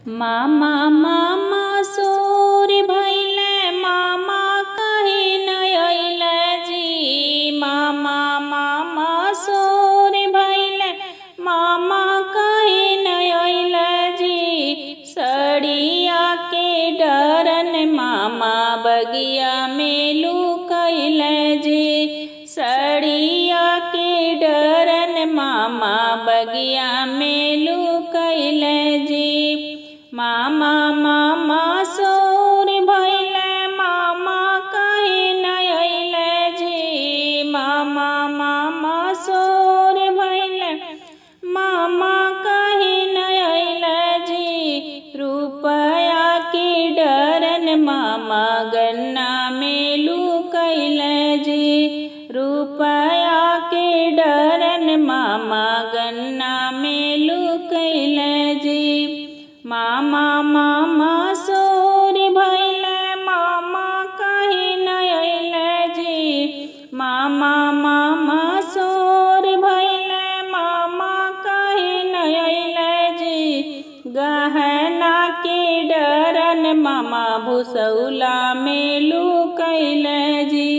मामा मामा सोर भइले मामा कहीं न अइले जी। मामा मामा सोर भइले मामा कहीं न अइले जी। सड़िया के डरन मामा बगिया में लुकइले जी। सड़िया के डरन मामा बगिया में लुकइले जी। मामा मामा सोर भइले मामा कहीं न अइले जी। मामा मामा सोर भइले मामा कहीं न अइले जी। रुपया के डरन मामा गन्ना में लुकइले जी। रुपया के डरन मामा गन्ना में लुकइले जी। मामा मामा सोर भइले मामा कहीं न अइले जी। मामा मामा सोर भइले मामा कहीं न अइले जी। गहना के डरन मामा भुसौला में लुकइले जी।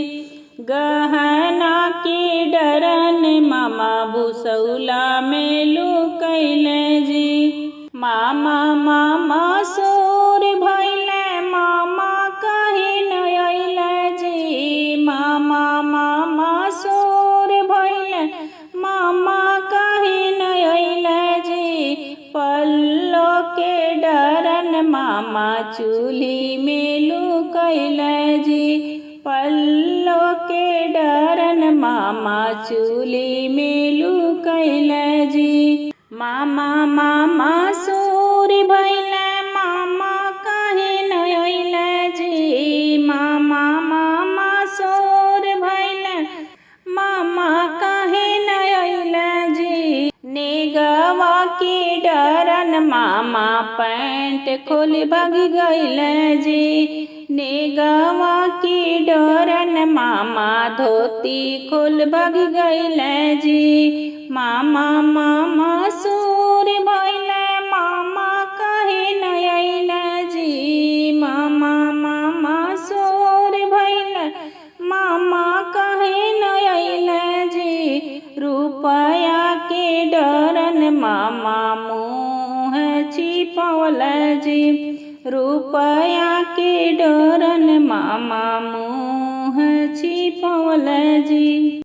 गहना के डरन मामा भुसौला में लुकइले जी। मामा मामा सोर भइले मामा कहीं न अइले जी। मामा मामा सोर भइले मामा कहीं न अइले जी। पल्लो के डरन मामा चूल्ही में लुकइले जी। पल्लो के डरन मामा चूल्ही में लुकइले जी। मामा मामा सोर भइले मामा कहीं न अइले जी। मामा मामा सोर भइले मामा कहीं न अइले जी। नेगवा के डरन मामा पैंट खोल भाग गइले जी। नेगवा के डरन मामा धोती खोल भाग गइले जी। मामा मामा सोर भइले मामा कहीं न अइले जी। मामा मामा सोर भइले मामा कहीं न अइले जी। रुपया के डरन मामा मुँह छिपवले जी। रुपया के डरन मामा मुँह छिपवले जी।